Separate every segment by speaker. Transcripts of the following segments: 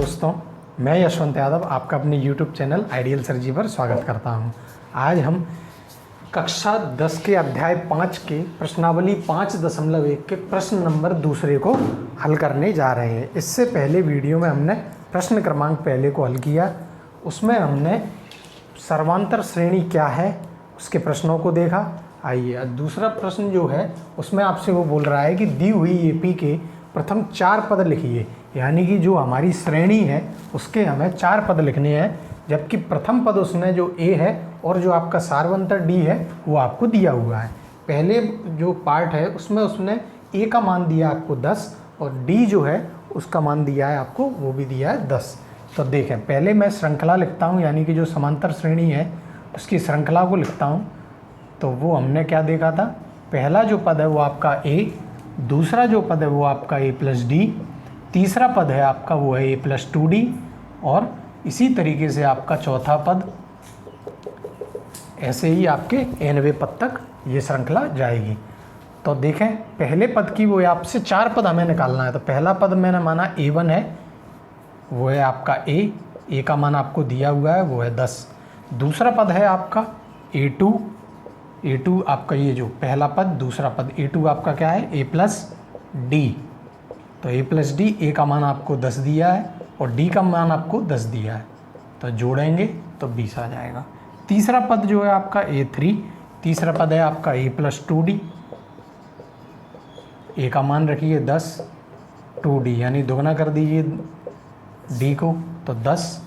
Speaker 1: दोस्तों, मैं यशवंत यादव आपका अपने YouTube चैनल आइडियल सर्जी पर स्वागत करता हूं। आज हम कक्षा 10 के अध्याय 5 के प्रश्नावली 5.1 के प्रश्न नंबर दूसरे को हल करने जा रहे हैं। इससे पहले वीडियो में हमने प्रश्न क्रमांक पहले को हल किया। उसमें हमने सर्वांतर श्रेणी क्या है उसके प्रश्नों को देखा। आइए दूसरा प्रश्न जो है उसमें आपसे वो बोल रहा है कि दी हुई एपी के प्रथम 4 पद लिखिए। यानी कि जो हमारी श्रेणी है उसके हमें 4 पद लिखने हैं, जबकि प्रथम पद उसमें जो ए है और जो आपका सार्वंतर डी है वो आपको दिया हुआ है। पहले जो पार्ट है उसमें उसने ए का मान दिया आपको 10 और डी जो है उसका मान दिया है आपको वो भी दिया है 10। तो देखें, पहले मैं श्रृंखला लिखता हूँ, यानी कि जो समांतर श्रेणी है उसकी श्रृंखला को लिखता हूँ। तो वो हमने क्या देखा था, पहला जो पद है वो आपका ए, दूसरा जो पद है वो आपका ए प्लस डी, तीसरा पद है आपका वो है ए प्लस 2d और इसी तरीके से आपका चौथा पद, ऐसे ही आपके nवें पद तक ये श्रृंखला जाएगी। तो देखें, पहले पद की वो आपसे 4 पद हमें निकालना है। तो पहला पद मैंने माना a1 है, वो है आपका ए का मान आपको दिया हुआ है वो है 10। दूसरा पद है आपका a2 आपका ये जो पहला पद, दूसरा पद a2 आपका क्या है a प्लस डी। तो a प्लस डी, ए का मान आपको 10 दिया है और डी का मान आपको 10 दिया है। तो जोड़ेंगे तो 20 आ जाएगा। तीसरा पद जो है आपका a3, तीसरा पद है आपका a प्लस 2d, ए का मान रखिए 10, 2d यानी दोगुना कर दीजिए डी को, तो 10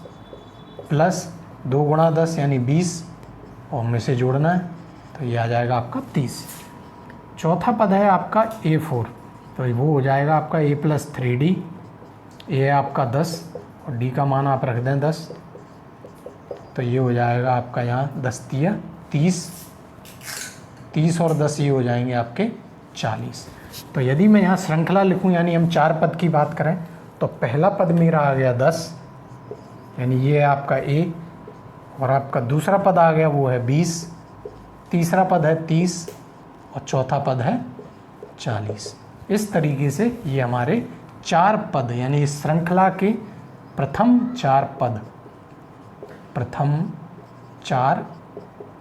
Speaker 1: प्लस 2 गुणा 10 यानी 20 और हमें से जोड़ना है तो ये आ जाएगा आपका 30। चौथा पद है आपका a4, तो वो हो जाएगा आपका a प्लस 3d, ए है आपका 10 और डी का मान आप रख दें 10, तो ये हो जाएगा आपका यहाँ 10 दिया 30 और 10 ये हो जाएंगे आपके 40। तो यदि मैं यहाँ श्रृंखला लिखूँ, यानी हम 4 पद की बात करें, तो पहला पद मेरा आ गया 10, यानी ये है आपका a, और आपका दूसरा पद आ गया वो है 20, तीसरा पद है 30 और चौथा पद है 40। इस तरीके से ये हमारे 4 पद, यानी इस श्रृंखला के प्रथम 4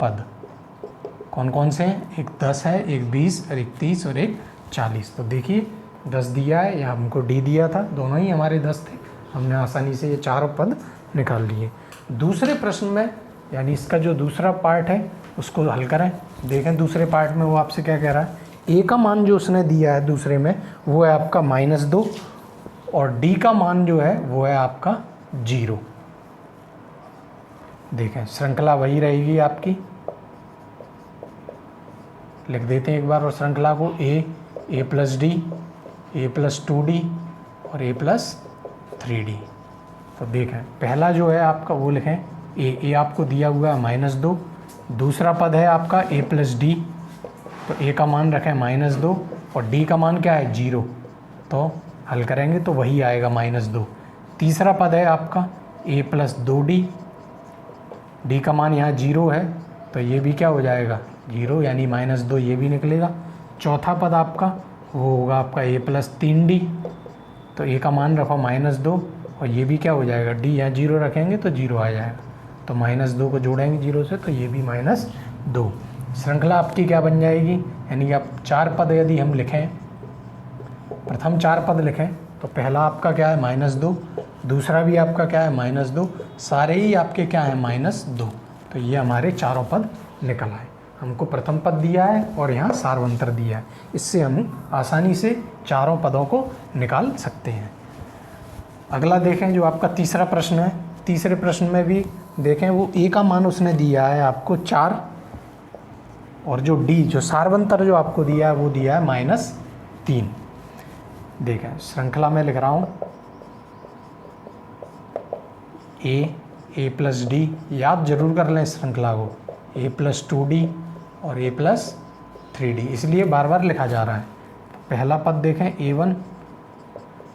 Speaker 1: पद कौन कौन से हैं, एक 10 है, एक 20 और एक 30 और एक 40। तो देखिए 10 दिया है, या हमको डी दिया था, दोनों ही हमारे 10 थे। हमने आसानी से ये 4 पद निकाल लिए। दूसरे प्रश्न में, यानी इसका जो दूसरा पार्ट है उसको हल करें। देखें दूसरे पार्ट में वो आपसे क्या कह रहा है, ए का मान जो उसने दिया है दूसरे में वो है आपका -2 और डी का मान जो है वो है आपका 0। देखें श्रृंखला वही रहेगी आपकी, लिख देते हैं एक बार और श्रृंखला को, ए प्लस डी, ए प्लस 2d और ए प्लस 3d। तो देखें पहला जो है आपका वो लिखें, ए आपको दिया हुआ है -2, दूसरा पद है आपका ए प्लस डी, तो ए का मान रखें -2 और डी का मान क्या है 0, तो हल करेंगे तो वही आएगा -2। तीसरा पद है आपका ए प्लस 2d, डी का मान यहाँ 0 है तो ये भी क्या हो जाएगा 0, यानी -2 ये भी निकलेगा। चौथा पद आपका वो होगा आपका ए प्लस 3d, तो ए का मान रखो -2 और ये भी क्या हो जाएगा, डी यहाँ 0 रखेंगे तो 0 आ जाएगा, तो -2 को जोड़ेंगे 0 से तो ये भी -2। श्रृंखला आपकी क्या बन जाएगी, यानी कि आप 4 पद यदि हम लिखें, प्रथम 4 पद लिखें, तो पहला आपका क्या है -2, दूसरा भी आपका क्या है -2, सारे ही आपके क्या है -2। तो ये हमारे चारों पद निकल आए। हमको प्रथम पद दिया है और यहाँ सार्वंतर दिया है, इससे हम आसानी से चारों पदों को निकाल सकते हैं। अगला देखें जो आपका तीसरा प्रश्न है। तीसरे प्रश्न में भी देखें वो ए का मान उसने दिया है आपको 4 और जो डी जो सार्वंतर जो आपको दिया है वो दिया है -3। देखें श्रृंखला में लिख रहा हूँ, ए प्लस डी, याद जरूर कर लें श्रृंखला को, ए प्लस 2d और ए प्लस 3d, इसलिए बार बार लिखा जा रहा है। पहला पद देखें a1,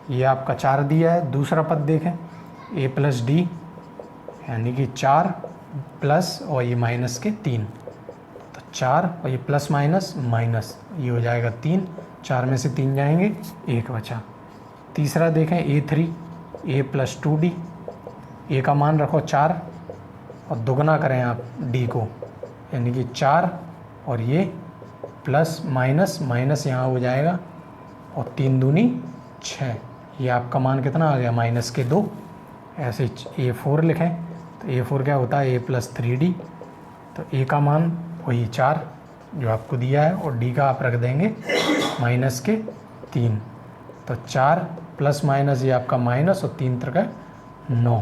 Speaker 1: ये आपका 4 दिया है। दूसरा पद देखें ए प्लस डी, यानी कि 4 प्लस और ये माइनस के 3, तो 4 और ये प्लस माइनस माइनस, ये हो जाएगा 3, 4 में से 3 जाएंगे, 1 बचा। तीसरा देखें A3, ए प्लस 2d, ए का मान रखो 4 और दुगना करें आप डी को, यानी कि 4 और ये प्लस माइनस माइनस यहाँ हो जाएगा और 3 दूनी 6, ये आपका मान कितना आ गया -2। ऐसे A4 लिखें तो A4 क्या होता है, ए प्लस 3d, तो ए का मान वही 4 जो आपको दिया है और डी का आप रख देंगे -3, तो 4 प्लस माइनस ये आपका माइनस और 3 तक 9,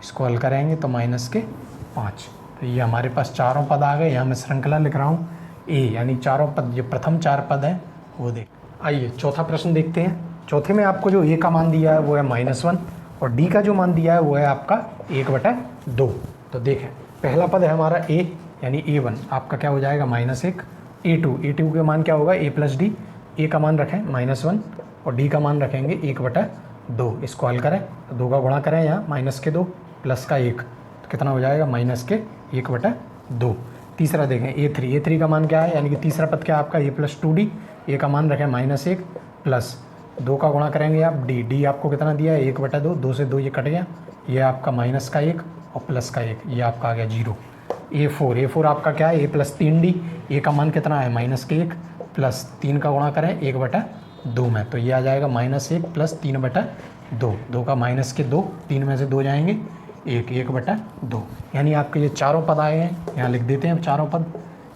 Speaker 1: इसको हल करेंगे तो -5। तो ये हमारे पास चारों पद आ गए। यहाँ मैं श्रृंखला लिख रहा हूँ ए, यानी चारों पद, जो प्रथम 4 पद हैं वो देख। आइए चौथा प्रश्न देखते हैं। चौथे में आपको जो ए का मान दिया है वो है -1 और डी का जो मान दिया है वो है आपका 1/2। तो देखें पहला पद है हमारा ए, यानी A1 आपका क्या हो जाएगा -1, A2 के मान क्या होगा a प्लस डी, ए का मान रखें -1 और डी का मान रखेंगे 1/2। इसको हल करें तो 2 का गुणा करें यहाँ -2 प्लस का 1, तो कितना हो जाएगा -1/2। तीसरा देखें A3 का मान क्या है, यानी कि तीसरा पद क्या है आपका a प्लस 2d, ए का मान रखें -1 प्लस 2 का गुणा करेंगे आप डी आपको कितना दिया है 1/2, 2 से 2 ये कट गया, ये आपका -1 और प्लस का 1, ये आपका आ गया 0। A4 आपका क्या है a प्लस 3d, ए का मान कितना है -1 प्लस 3 का गुणा करें 1/2 में, तो ये आ जाएगा -1 प्लस 3/2, 2 का -2, 3 में से 2 जाएंगे 1/2, यानी आपके ये चारों पद आए हैं। यहाँ लिख देते हैं चारों पद।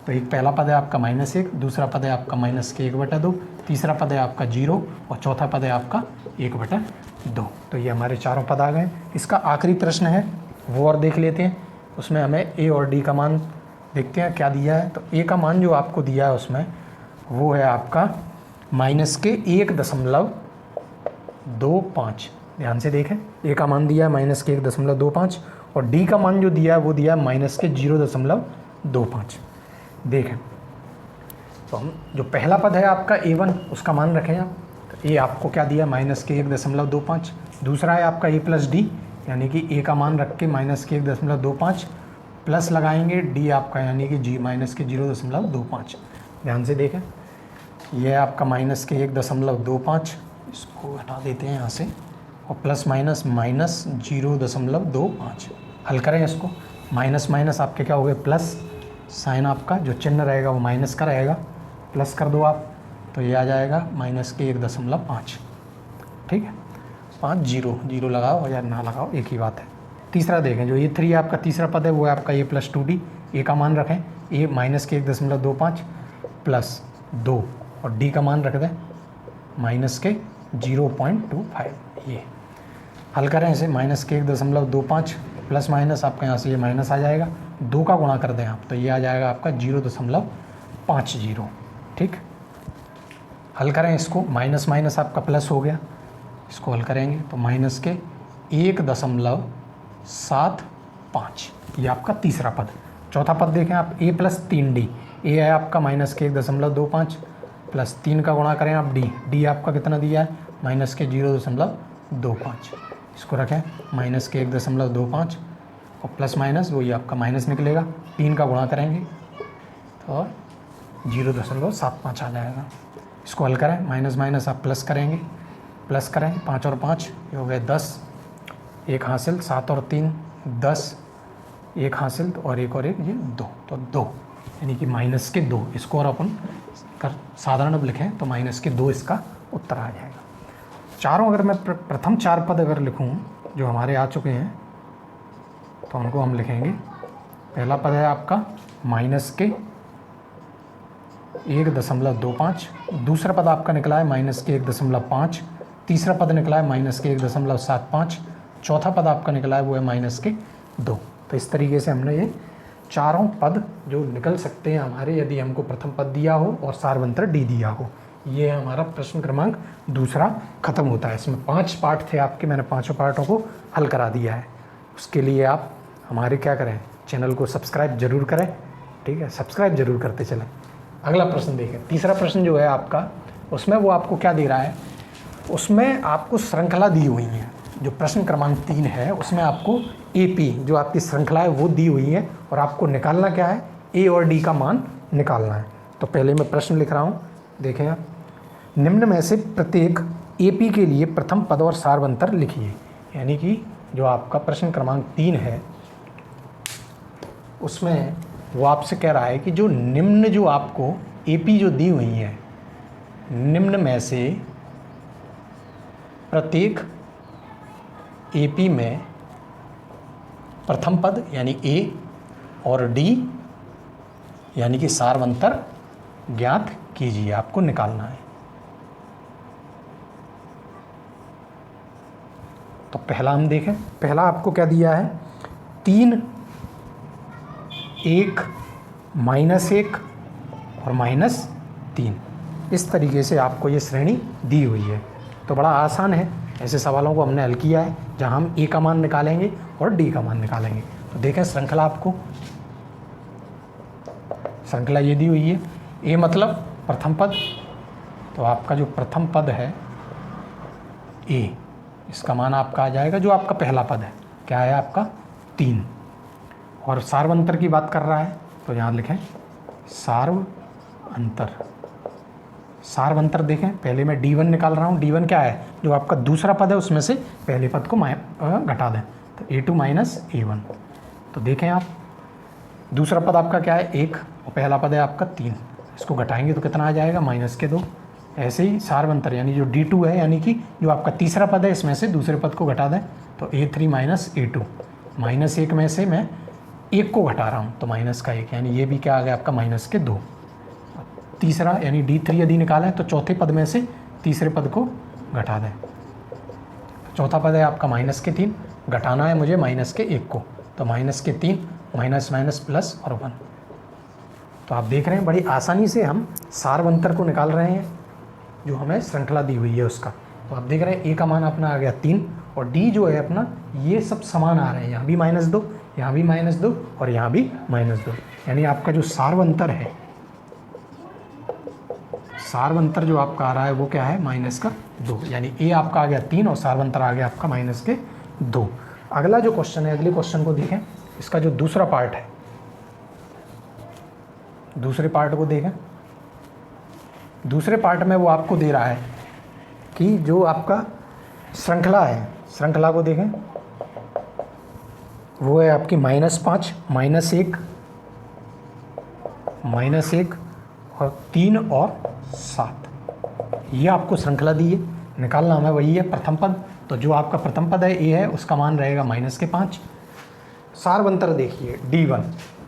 Speaker 1: तो एक पहला पद है आपका -1, दूसरा पद है आपका -1/2, तीसरा पद है आपका 0 और चौथा पद है आपका 1/2। तो ये हमारे चारों पद आ गए। इसका आखिरी प्रश्न है वो और देख लेते हैं। उसमें हमें ए और डी का मान देखते हैं क्या दिया है। तो ए का मान जो आपको दिया है उसमें वो है आपका -1.25। ध्यान से देखें, ए का मान दिया है -1.25 और डी का मान जो दिया है वो दिया है -0.25। देखें तो हम जो पहला पद है आपका A1 उसका मान रखें आप, तो ए आपको क्या दिया -1.25। दूसरा है आपका ए प्लस डी, यानी कि ए का मान रख के -1.25 प्लस लगाएंगे डी आपका, यानी कि -0.25। ध्यान से देखें, यह है आपका -1.25, इसको हटा देते हैं यहाँ से, और प्लस माइनस -0.25। हल करें इसको, माइनस माइनस आपके क्या हो गए प्लस, साइन आपका जो चिन्ह रहेगा वो माइनस का रहेगा, प्लस कर दो आप, तो ये आ जाएगा -1.5। ठीक है, 5 0 लगाओ या ना लगाओ एक ही बात है। तीसरा देखें, जो ये 3 आपका तीसरा पद है वो है आपका a प्लस 2d, ए का मान रखें a -1.25 प्लस 2 और डी का मान रख दें -0.25। ये हल करें इसे, -1.25 प्लस माइनस आपका यहाँ से ये माइनस आ जाएगा, 2 का गुणा कर दें आप तो ये आ जाएगा आपका 0.50। ठीक, हल करें इसको, माइनस माइनस आपका प्लस हो गया, इसको हल करेंगे तो -1.75, ये आपका तीसरा पद। चौथा पद देखें आप a प्लस 3d, ए है आपका -1.25 प्लस 3 का गुणा करें आप डी आपका कितना दिया है -0.25। इसको रखें -1.25 और प्लस माइनस वही आपका माइनस निकलेगा, 3 का गुणा करेंगे तो 0.75 आ जाएगा। इसको हल करें, माइनस माइनस आप प्लस करेंगे, प्लस करें 5 और 5 ये हो गए 10, एक हासिल 7 और 3 10, एक हासिल और एक ये 2, तो 2 यानी कि -2। इसको और अपन कर साधारण अब लिखें तो -2 इसका उत्तर आ जाएगा। चारों अगर मैं प्रथम 4 पद अगर लिखूं जो हमारे आ चुके हैं तो उनको हम लिखेंगे। पहला पद है आपका -1.25, दूसरा पद आपका निकला है -1.5, तीसरा पद निकला है -1.75, चौथा पद आपका निकला है वो है -2। तो इस तरीके से हमने ये चारों पद जो निकल सकते हैं हमारे, यदि हमको प्रथम पद दिया हो और सारवंतर डी दिया हो। ये हमारा प्रश्न क्रमांक दूसरा खत्म होता है। इसमें 5 पार्ट थे आपके, मैंने 5 पार्टों को हल करा दिया है। उसके लिए आप हमारे क्या करें, चैनल को सब्सक्राइब जरूर करें। ठीक है, सब्सक्राइब जरूर करते चलें। अगला प्रश्न देखें, तीसरा प्रश्न जो है आपका, उसमें वो आपको क्या दे रहा है, उसमें आपको श्रृंखला दी हुई है। जो प्रश्न क्रमांक 3 है उसमें आपको AP जो आपकी श्रृंखला है वो दी हुई है और आपको निकालना क्या है, A और D का मान निकालना है। तो पहले मैं प्रश्न लिख रहा हूँ, देखें आप, निम्न में से प्रत्येक AP के लिए प्रथम पद और सारवंतर लिखिए। यानी कि जो आपका प्रश्न क्रमांक 3 है उसमें वो आपसे कह रहा है कि जो निम्न जो आपको एपी जो दी हुई है, निम्न में से प्रत्येक एपी में प्रथम पद यानी ए और डी यानी कि सार्वंतर ज्ञात कीजिए, आपको निकालना है। तो पहला हम देखें, पहला आपको क्या दिया है, 3, 1, -1 और -3, इस तरीके से आपको ये श्रेणी दी हुई है। तो बड़ा आसान है, ऐसे सवालों को हमने हल किया है जहां हम ए का मान निकालेंगे और डी का मान निकालेंगे। तो देखें श्रृंखला, आपको श्रृंखला ये दी हुई है, ए मतलब प्रथम पद, तो आपका जो प्रथम पद है ए, इसका मान आपका आ जाएगा जो आपका पहला पद है, क्या है आपका 3। और सार्वंतर की बात कर रहा है तो यहाँ लिखें सार्वंतर। सार्वंतर देखें, पहले मैं D1 निकाल रहा हूँ, D1 क्या है, जो आपका दूसरा पद है उसमें से पहले पद को घटा दें, तो A2 - A1। तो देखें आप, दूसरा पद आपका क्या है 1 और पहला पद है आपका 3, इसको घटाएंगे तो कितना आ जाएगा -2। ऐसे ही सार्वंतर यानी जो D2 है, यानी कि जो आपका तीसरा पद है इसमें से दूसरे पद को घटा दें, तो A3 - A2, -1 में से मैं 1 को घटा रहा हूँ तो -1, यानी ये भी क्या आ गया आपका -2। तीसरा यानी D3 यदि निकालें तो चौथे पद में से तीसरे पद को घटा दें, तो चौथा पद है आपका -3, घटाना है मुझे -1 को, तो -3 माइनस प्लस और 1। तो आप देख रहे हैं बड़ी आसानी से हम सार्वंतर को निकाल रहे हैं जो हमें श्रृंखला दी हुई है उसका। तो आप देख रहे हैं ए का मान अपना आ गया 3 और डी जो है अपना, ये सब समान आ रहे हैं, यहाँ भी -2, यहाँ भी -2 और यहाँ भी -2, यानी आपका जो सार्वंतर है, सार्वंतर जो आपका आ रहा है वो क्या है -2, यानी ए आपका आ गया 3 और सार्वंतर आ गया आपका -2। अगला जो क्वेश्चन है, अगले क्वेश्चन को देखें, इसका जो दूसरा पार्ट है, दूसरे पार्ट को देखें। दूसरे पार्ट में वो आपको दे रहा है कि जो आपका श्रृंखला है, श्रृंखला को देखें, वो है आपकी -5, -1 और 3 और 7, ये आपको श्रृंखला दी है। निकालना हमें वही है प्रथम पद, तो जो आपका प्रथम पद है ए है उसका मान रहेगा -5। सार्वंतर देखिए D1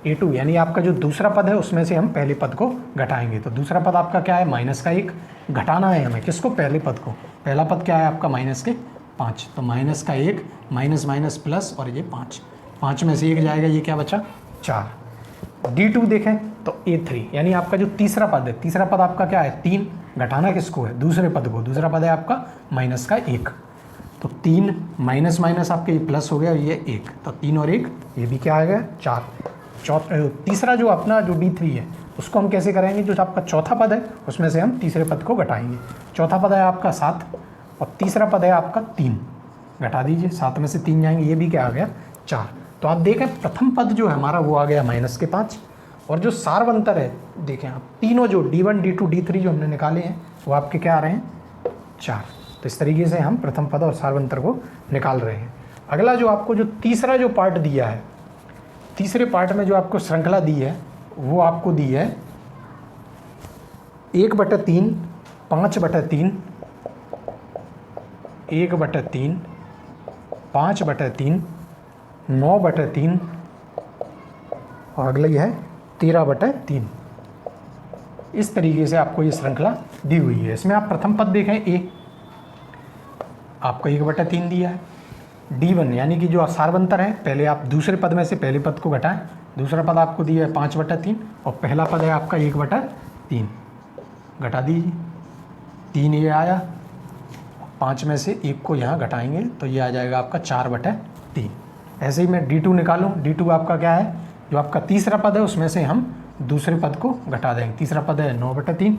Speaker 1: A2, यानी आपका जो दूसरा पद है उसमें से हम पहले पद को घटाएंगे, तो दूसरा पद आपका क्या है -1, घटाना है हमें किसको, पहले पद को। पहला पद क्या है आपका -5, तो -1 माइनस प्लस और ये 5 में से 1 जाएगा, ये क्या बचा 4। D2 देखें तो A3, यानी आपका जो तीसरा पद है, तीसरा पद आपका क्या है 3, घटाना किसको है, दूसरे पद को। दूसरा पद है आपका -1, तो 3 माइनस आपके ये प्लस हो गया, ये 1, तो 3 और 1 ये भी क्या आ गया 4। तीसरा जो अपना जो D3 है उसको हम कैसे करेंगे, जो आपका चौथा पद है उसमें से हम तीसरे पद को घटाएंगे। चौथा पद है आपका 7 और तीसरा पद है आपका 3, घटा दीजिए, 7 में से 3 जाएंगे, ये भी क्या आ गया 4। तो आप देखें प्रथम पद जो है हमारा वो आ गया -5 और जो सार्वंतर है देखें आप, तीनों जो D1 D2 D3 जो हमने निकाले हैं वो आपके क्या आ रहे हैं 4। तो इस तरीके से हम प्रथम पद और सार्वंतर को निकाल रहे हैं। अगला जो आपको जो तीसरा जो पार्ट दिया है, तीसरे पार्ट में जो आपको श्रृंखला दी है वो आपको दी है 1/3, 5/3, 1/3, 5/3, 9/3 और अगली है 13/3। इस तरीके से आपको ये श्रृंखला दी हुई है। इसमें आप प्रथम पद देखें ए, आपको 1/3 दिया है। D1 यानी कि जो सार्वंतर है, पहले आप दूसरे पद में से पहले पद को घटाएं, दूसरा पद आपको दिया है 5/3 और पहला पद है आपका 1/3, घटा दीजिए, 3 ये आया, 5 में से 1 को यहाँ घटाएंगे तो ये आ जाएगा आपका 4/3। ऐसे ही मैं D2 निकालूँ, D2 आपका क्या है, जो आपका तीसरा पद है उसमें से हम दूसरे पद को घटा देंगे। तीसरा पद है 9/3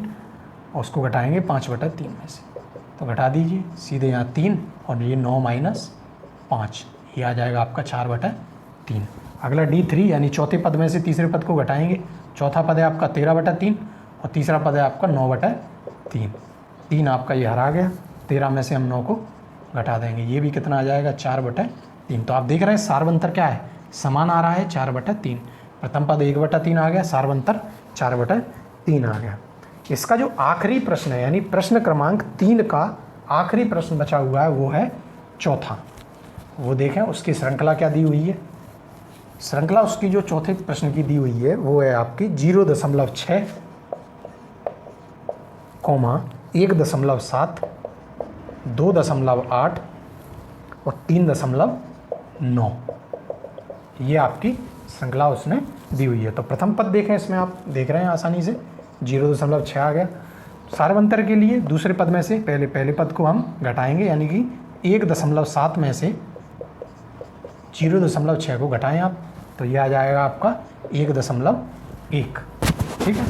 Speaker 1: और उसको घटाएंगे 5/3 में से, तो घटा दीजिए सीधे यहाँ 3 और ये 9 माइनस 5, ये आ जाएगा आपका 4/3। अगला D3 यानी चौथे पद में से तीसरे पद को घटाएंगे। चौथा पद है आपका 13/3 और तीसरा पद है आपका 9/3। 3 आपका ये हरा गया, 13 में से हम 9 को घटा देंगे, ये भी कितना आ जाएगा 4/3। तो आप देख रहे हैं सार्वंतर क्या है, समान आ रहा है 4/3। प्रथम पद 1/3 आ गया, सार्वंतर 4/3 आ गया। इसका जो आखिरी प्रश्न है यानी प्रश्न क्रमांक 3 का आखिरी प्रश्न बचा हुआ है वो है चौथा। वो देखें उसकी श्रृंखला क्या दी हुई है। श्रृंखला उसकी जो चौथे प्रश्न की दी हुई है वो है आपकी 0.6, 1.7, 2.8 और 3.9। ये आपकी श्रृंखला उसने दी हुई है। तो प्रथम पद देखें, इसमें आप देख रहे हैं आसानी से 0.6 आ गया। सार्वंतर के लिए दूसरे पद में से पहले पद को हम घटाएंगे, यानी कि 1.7 में से 0.6 को घटाएं आप, तो ये आ जाएगा आपका 1.1। ठीक है।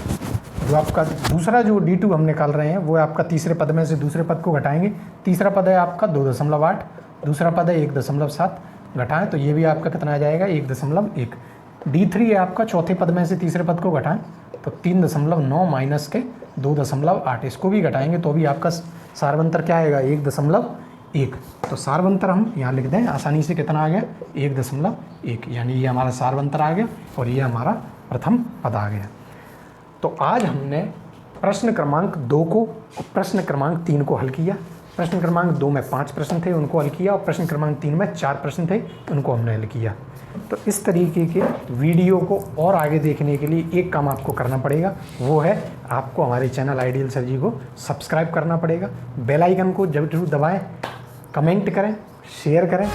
Speaker 1: जो आपका दूसरा जो D2 हम निकाल रहे हैं वो है आपका तीसरे पद में से दूसरे पद को घटाएंगे। तीसरा पद है आपका 2.8, दूसरा पद है 1.7, घटाएं तो ये भी आपका कितना आ जाएगा 1.1। D3 है आपका चौथे पद में से तीसरे पद को घटाएं तो 3.9 माइनस के 2.8, इसको भी घटाएंगे तो भी आपका सार्वंतर क्या आएगा 1.1। तो सार्वंतर हम यहाँ लिख दें आसानी से, कितना आ गया 1.1, यानी ये हमारा सार्वंतर आ गया और ये हमारा प्रथम पद आ गया। तो आज हमने प्रश्न क्रमांक 2 को और प्रश्न क्रमांक 3 को हल किया। प्रश्न क्रमांक 2 में 5 प्रश्न थे, उनको हल किया, और प्रश्न क्रमांक 3 में 4 प्रश्न थे, उनको हमने हल किया। तो इस तरीके के वीडियो को और आगे देखने के लिए एक काम आपको करना पड़ेगा, वो है आपको हमारे चैनल आइडियल सर जी को सब्सक्राइब करना पड़ेगा। बेल आइकन को जरूर दबाएं, कमेंट करें, शेयर करें।